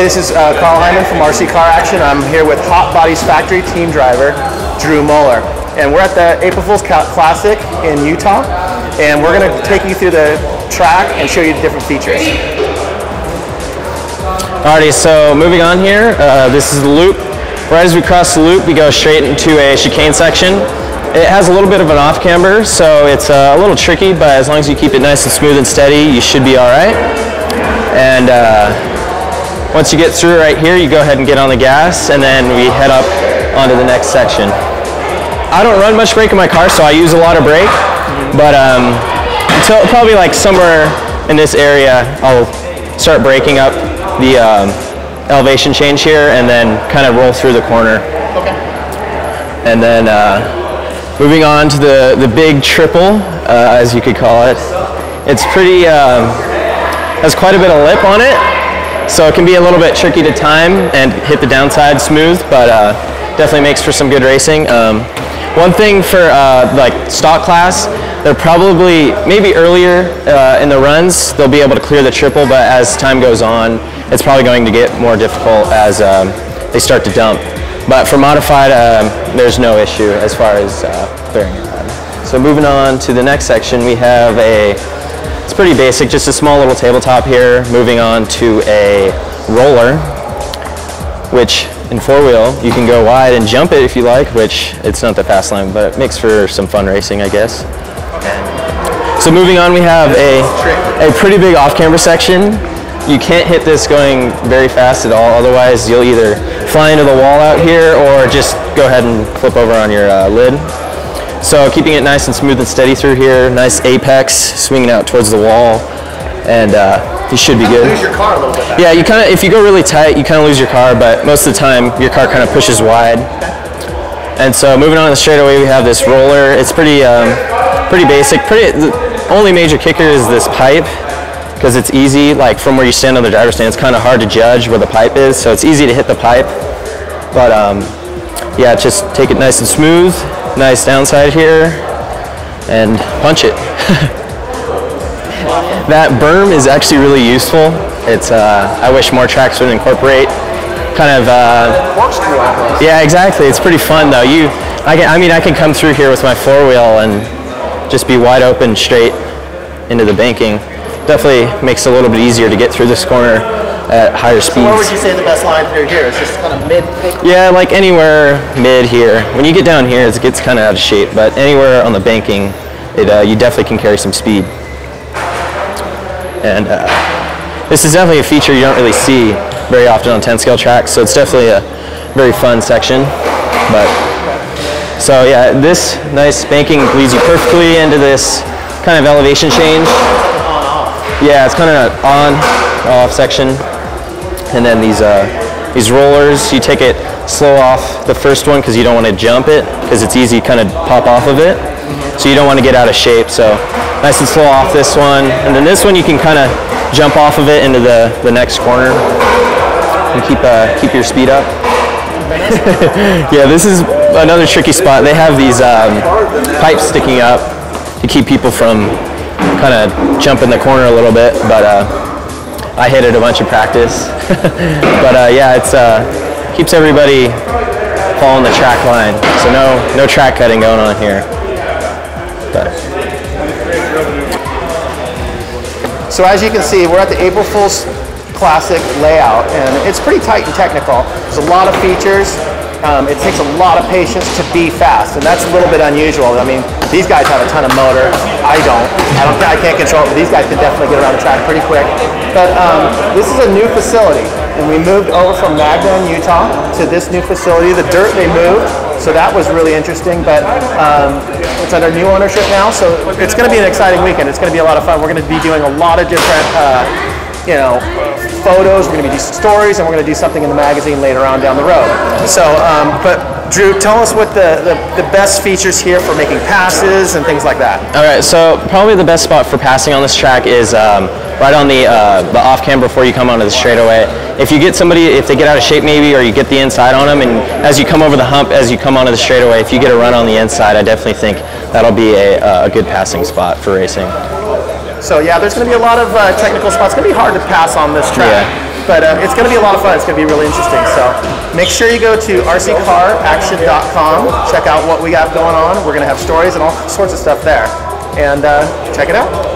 Hey, this is Carl Hyman from RC Car Action. I'm here with Hot Bodies Factory team driver, Drew Moller. And we're at the April Fool's Classic in Utah. And we're going to take you through the track and show you the different features. Alrighty, so moving on here, this is the loop. Right as we cross the loop, we go straight into a chicane section. It has a little bit of an off camber, so it's a little tricky, but as long as you keep it nice and smooth and steady, you should be alright. And once you get through right here, you go ahead and get on the gas, and then we head up onto the next section. I don't run much brake in my car, so I use a lot of brake, but until probably like somewhere in this area, I'll start braking up the elevation change here, and then kind of roll through the corner. Okay. And then moving on to the big triple, as you could call it. It's pretty, has quite a bit of lip on it, so it can be a little bit tricky to time and hit the downside smooth, but definitely makes for some good racing. One thing for like stock class, they're probably, maybe earlier in the runs, they'll be able to clear the triple, but as time goes on, it's probably going to get more difficult as they start to dump. But for modified, there's no issue as far as clearing it. So moving on to the next section, we have it's pretty basic, just a small little tabletop here. Moving on to a roller, which in four-wheel, you can go wide and jump it if you like, which it's not the fast line, but it makes for some fun racing, I guess. So moving on, we have a pretty big off-camber section. You can't hit this going very fast at all, otherwise you'll either fly into the wall out here or just go ahead and flip over on your lid. So keeping it nice and smooth and steady through here, nice apex, swinging out towards the wall, and you should be good. You lose your car a little bit. Yeah, you kind of, if you go really tight, you kind of lose your car, but most of the time your car kind of pushes wide. And so moving on to the straightaway, we have this roller. It's pretty basic. The only major kicker is this pipe, because it's easy, like from where you stand on the driver's stand, it's kind of hard to judge where the pipe is, so it's easy to hit the pipe. But yeah, just take it nice and smooth, nice downside here, and punch it. That berm is actually really useful. It's I wish more tracks would incorporate kind of yeah, exactly. It's pretty fun though. I mean I can come through here with my four-wheel and just be wide open straight into the banking. Definitely makes it a little bit easier to get through this corner at higher speeds. So where would you say the best line through here? It's just kind of mid? Yeah, like anywhere mid here. When you get down here, it gets kind of out of shape, but anywhere on the banking, you definitely can carry some speed. And this is definitely a feature you don't really see very often on 10-scale tracks, so it's definitely a very fun section. But so yeah, this nice banking leads you perfectly into this kind of elevation change. Yeah, it's kind of an on-off section, and then these rollers, you take it slow off the first one because you don't want to jump it, because it's easy to kind of pop off of it, so you don't want to get out of shape. So nice and slow off this one, and then this one you can kind of jump off of it into the next corner and keep your speed up. Yeah, this is another tricky spot. They have these pipes sticking up to keep people from kind of jumping the corner a little bit, but I hit it a bunch of practice. But yeah, it's keeps everybody following the track line, so no track cutting going on here. But. So as you can see, we're at the April Fool's Classic layout, and it's pretty tight and technical. There's a lot of features. It takes a lot of patience to be fast, and that's a little bit unusual. I mean, these guys have a ton of motor. I can't control it, but these guys can definitely get around the track pretty quick. But this is a new facility, and we moved over from Magna in Utah to this new facility. The dirt they moved, so that was really interesting, but it's under new ownership now, so it's going to be an exciting weekend. It's going to be a lot of fun. We're going to be doing a lot of different photos, we're going to be doing stories, and we're going to do something in the magazine later on down the road. So, but Drew, tell us what the best features here for making passes and things like that. All right, so probably the best spot for passing on this track is right on the off-cam before you come onto the straightaway. If you get somebody, if they get out of shape maybe, or you get the inside on them, and as you come over the hump, as you come onto the straightaway, if you get a run on the inside, I definitely think that'll be a good passing spot for racing. So yeah, there's going to be a lot of technical spots. It's going to be hard to pass on this track. Yeah. But it's going to be a lot of fun. It's going to be really interesting. So make sure you go to rccaraction.com. Check out what we got going on. We're going to have stories and all sorts of stuff there. And check it out.